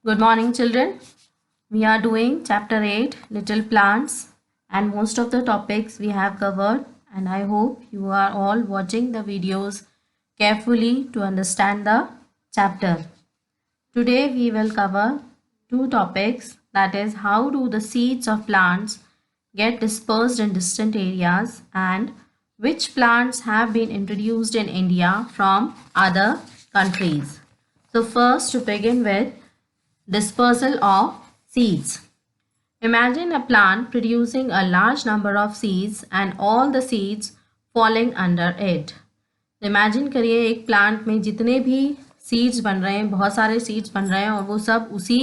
Good morning, children. We are doing chapter 8, Little Plants, and most of the topics we have covered. And I hope you are all watching the videos carefully to understand the chapter. Today we will cover two topics, that is, how do the seeds of plants get dispersed in distant areas and which plants have been introduced in India from other countries. So first, to begin with, dispersal of seeds. Imagine a plant producing a large number of seeds and all the seeds falling under it. Imagine करिए एक plant में जितने भी seeds बन रहे हैं, बहुत सारे सीड्स बन रहे हैं और वो सब उसी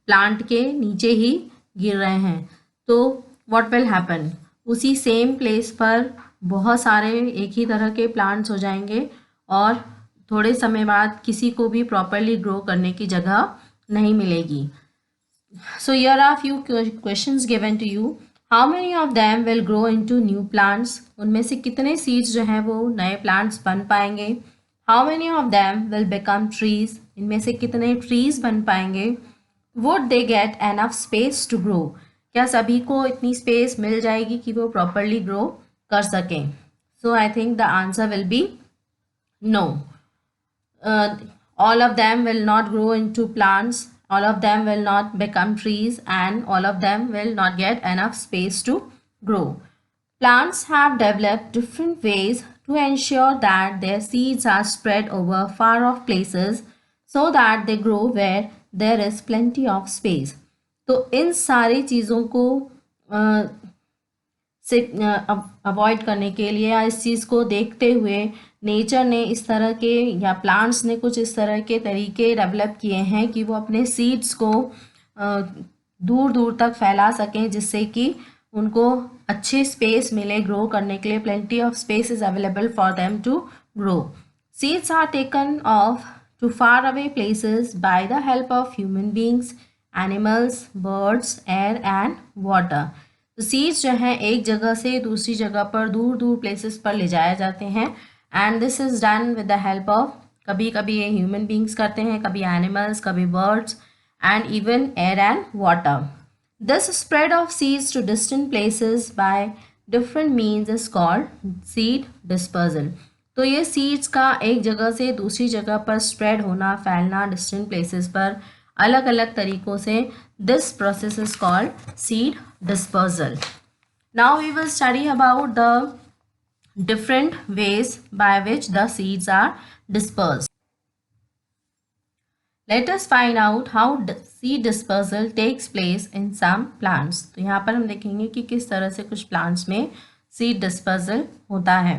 प्लांट के नीचे ही गिर रहे हैं. तो व्हाट विल हैपन? उसी सेम प्लेस पर बहुत सारे एक ही तरह के प्लांट्स हो जाएंगे और थोड़े समय बाद किसी को भी प्रॉपरली ग्रो करने की जगह नहीं मिलेगी. So here are few questions given to you. How many of them will grow into new plants? उनमें से कितने seeds जो हैं वो नए plants बन पाएंगे? How many of them will become trees? इनमें से कितने trees बन पाएंगे? Would they get enough space to grow? क्या सभी को इतनी space मिल जाएगी कि वो properly grow कर सकें? So I think the answer will be no. All of them will not grow into plants. All of them will not become trees and all of them will not get enough space to grow. Plants have developed different ways to ensure that their seeds are spread over far off places so that they grow where there is plenty of space. तो इन सारी चीज़ों को से avoid करने के लिए या इस चीज़ को देखते हुए नेचर ने इस तरह के या प्लांट्स ने कुछ इस तरह के तरीके डेवलप किए हैं कि वो अपने सीड्स को दूर दूर तक फैला सकें, जिससे कि उनको अच्छे स्पेस मिले ग्रो करने के लिए. Plenty of space is available for them to grow. Seeds are taken off to far away places by the help of human beings, animals, birds, air and water. तो सीड्स जो हैं एक जगह से दूसरी जगह पर दूर दूर प्लेसेस पर ले जाए जाते हैं and this is done with the help of, कभी कभी ये ह्यूमन बींग्स करते हैं, कभी एनिमल्स, कभी birds and even air and water. This spread of seeds to distant places by different means is called seed dispersal. तो ये seeds का एक जगह से दूसरी जगह पर स्प्रेड होना, फैलना डिस्टेंट प्लेसेस पर अलग अलग तरीक़ों से, this process is called seed dispersal. Now we will study about the different ways by which the seeds are dispersed. Let us find out how seed dispersal takes place in some plants. तो यहाँ पर हम देखेंगे कि किस तरह से कुछ plants में seed dispersal होता है.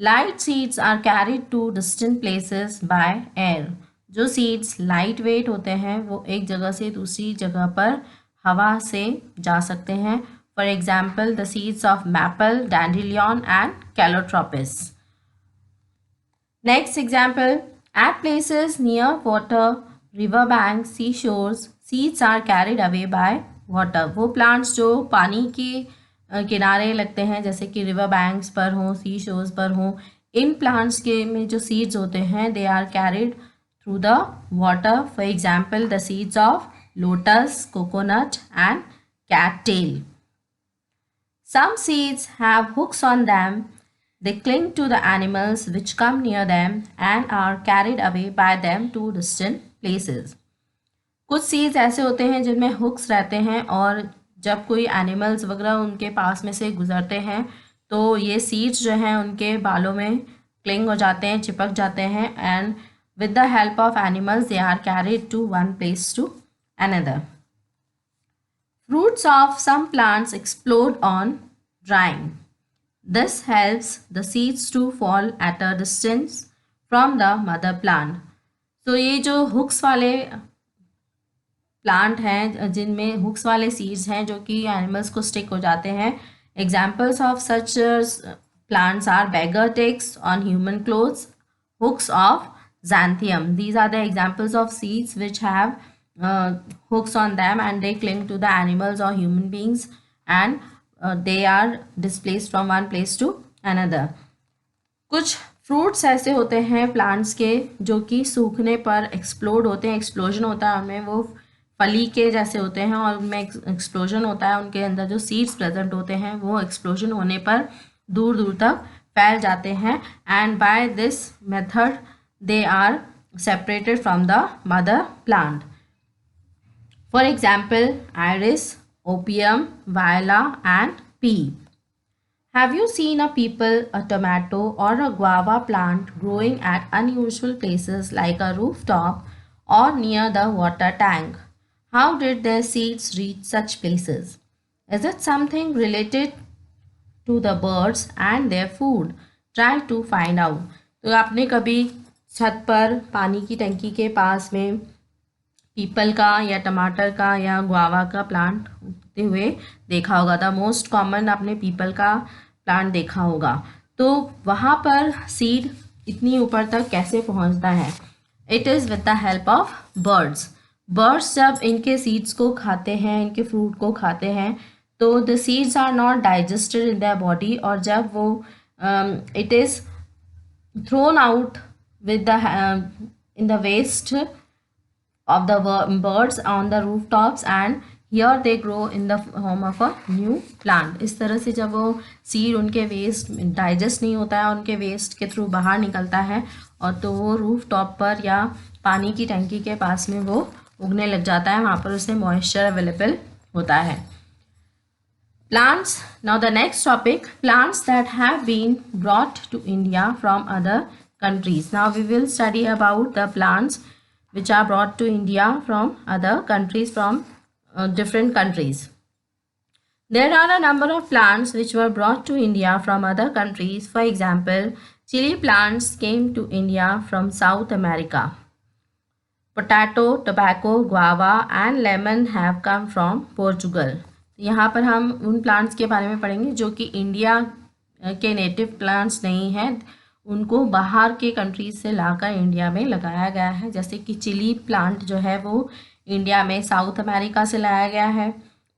Light seeds are carried to distant places by air. जो सीड्स लाइट वेट होते हैं वो एक जगह से दूसरी जगह पर हवा से जा सकते हैं. For example the seeds of maple, dandelion and calotropis. Next example, at places near water, river bank, sea shores, seeds are carried away by water. वो प्लांट्स जो पानी के किनारे लगते हैं, जैसे कि रिवर बैंक्स पर हों, सी शोर्स पर हों, इन प्लांट्स के में जो सीड्स होते हैं they are carried through the water. For example, the seeds of lotus, coconut and cattail. Some seeds have hooks on them. They cling to the animals which come near them and are carried away by them to distant places. कुछ seeds ऐसे होते हैं जिनमें hooks रहते हैं और जब कोई एनिमल्स वगैरह उनके पास में से गुजरते हैं तो ये सीड्स जो हैं उनके बालों में क्लिंग हो जाते हैं, चिपक जाते हैं and with the help of animals they are carried to one place to another. Fruits of some plants explode on drying. This helps the seeds to fall at a distance from the mother plant. So ये जो hooks वाले plant हैं जिनमें hooks वाले seeds हैं जो कि animals को स्टिक हो जाते हैं, examples of such plants are beggar ticks on human clothes, hooks of xanthium. These are the examples of seeds which have hooks on them and they cling to the animals or human beings and they are displaced from one place to another. कुछ fruits ऐसे होते हैं plants के जो कि सूखने पर explode होते हैं, एक्सप्लोजन होता है उनमें, वो फली के जैसे होते हैं और उनमें एक्सप्लोजन होता है, उनके अंदर जो सीड्स प्रेजेंट होते हैं वो एक्सप्लोजन होने पर दूर दूर तक फैल जाते हैं, and by this method they are separated from the mother plant. For example iris, opium, viola and pea. Have you seen a peepal, a tomato, or a guava plant growing at unusual places like a rooftop or near the water tank? How did their seeds reach such places? Is it something related to the birds and their food? Try to find out. तो आपने कभी छत पर पानी की टंकी के पास में पीपल का या टमाटर का या गुआवा का प्लांट उगते हुए देखा होगा. द मोस्ट कॉमन आपने पीपल का प्लांट देखा होगा. तो वहाँ पर सीड इतनी ऊपर तक कैसे पहुँचता है? It is with the help of birds. Birds जब इनके सीड्स को खाते हैं, इनके फ्रूट को खाते हैं, तो the seeds are not digested in their body, और जब वो it is thrown out with the in the waste of the birds on the rooftops, and here they grow in the form of a new plant. इस तरह से जब वो seed उनके waste digest नहीं होता है, उनके वेस्ट के थ्रू बाहर निकलता है, और तो वो रूफ टॉप पर या पानी की टंकी के पास में वो उगने लग जाता है. वहाँ पर उसे मॉइस्चर अवेलेबल होता है. Plants. Now the next topic, plants that have been brought to India from other countries. Now we will study about the plants which are brought to India from other countries, from different countries. There are a number of plants which were brought to India from other countries. For example, chili plants came to India from South America. Potato, tobacco, guava and lemon have come from Portugal. यहाँ पर हम उन plants के बारे में पढ़ेंगे जो कि इंडिया के नेटिव प्लांट्स नहीं हैं, उनको बाहर के कंट्रीज से लाकर इंडिया में लगाया गया है. जैसे कि चिली प्लांट जो है वो इंडिया में साउथ अमेरिका से लाया गया है.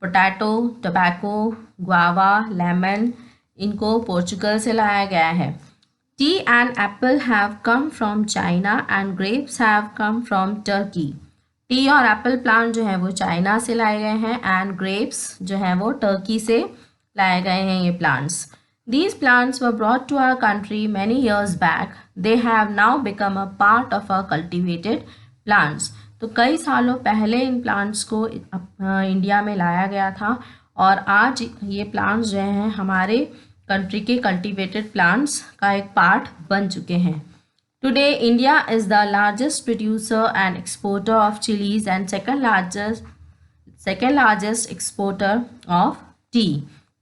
पोटैटो, टोबैको, गुआवा, लेमन, इनको पोर्चुगल से लाया गया है. T and Apple have come from China and grapes have come from Turkey. T और एप्पल प्लांट जो है वो चाइना से लाए गए हैं, एंड ग्रेप्स जो है वो टर्की से लाए गए हैं ये plants. These plants were brought to our country many years back. They have now become a part of our cultivated plants. तो कई सालों पहले इन प्लांट्स को इंडिया में लाया गया था, और आज ये प्लांट्स जो हैं हमारे कंट्री के कल्टिवेटेड प्लांट्स का एक पार्ट बन चुके हैं. Today, India is the largest producer and exporter of chilies and second largest exporter of tea.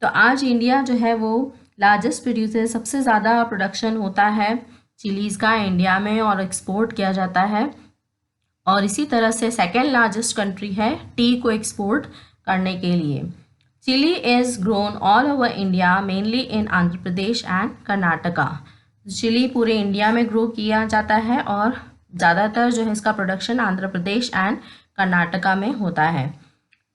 तो आज इंडिया जो है वो लार्जेस्ट प्रोड्यूसर, सबसे ज़्यादा प्रोडक्शन होता है चिलीज़ का इंडिया में और एक्सपोर्ट किया जाता है, और इसी तरह से सेकेंड लार्जेस्ट कंट्री है टी को एक्सपोर्ट करने के लिए. Chilli is grown all over India, mainly in Andhra Pradesh and Karnataka. Chilli पूरे इंडिया में ग्रो किया जाता है और ज़्यादातर जो है इसका प्रोडक्शन आंध्र प्रदेश एंड कर्नाटका में होता है.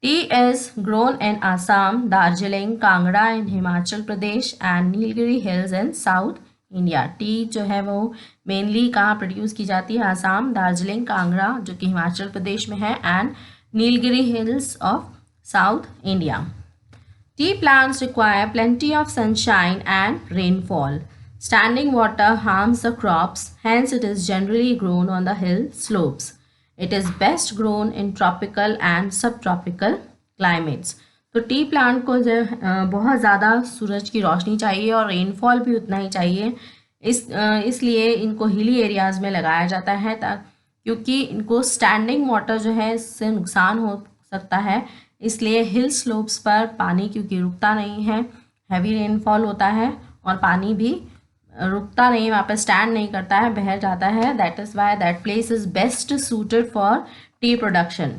Tea is grown in Assam, Darjeeling, Kangra in Himachal Pradesh and Nilgiri Hills in South India. T जो है वो मेनली कहाँ प्रोड्यूस की जाती है? आसाम, दार्जिलिंग, कांगड़ा जो कि हिमाचल प्रदेश में है, and Nilgiri hills of south India. Tea plants require plenty of sunshine and rainfall. Standing water harms the crops, hence it is generally grown on the hill slopes. It is best grown in tropical and subtropical climates. तो T plant को जो बहुत ज़्यादा सूरज की रोशनी चाहिए और rainfall भी उतना ही चाहिए, इसलिए इनको हिली एरियाज़ में लगाया जाता है, क्योंकि इनको स्टैंडिंग वाटर जो है इससे नुकसान हो सकता है, इसलिए हिल स्लोप्स पर पानी क्योंकि रुकता नहीं है, हैवी रेनफॉल होता है और पानी भी रुकता नहीं, वहाँ पर स्टैंड नहीं करता है, बह जाता है. That is why that place is best suited for T production.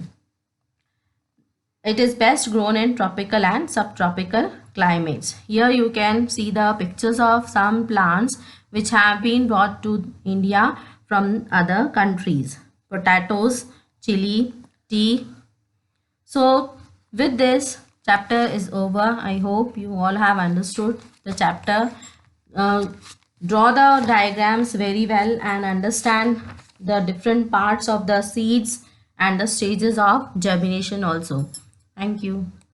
It is best grown in tropical and subtropical climates. Here you can see the pictures of some plants which have been brought to India from other countries. Potatoes, chili, tea. So with this chapter is over. I hope you all have understood the chapter. Draw the diagrams very well and understand the different parts of the seeds and the stages of germination also. Thank you.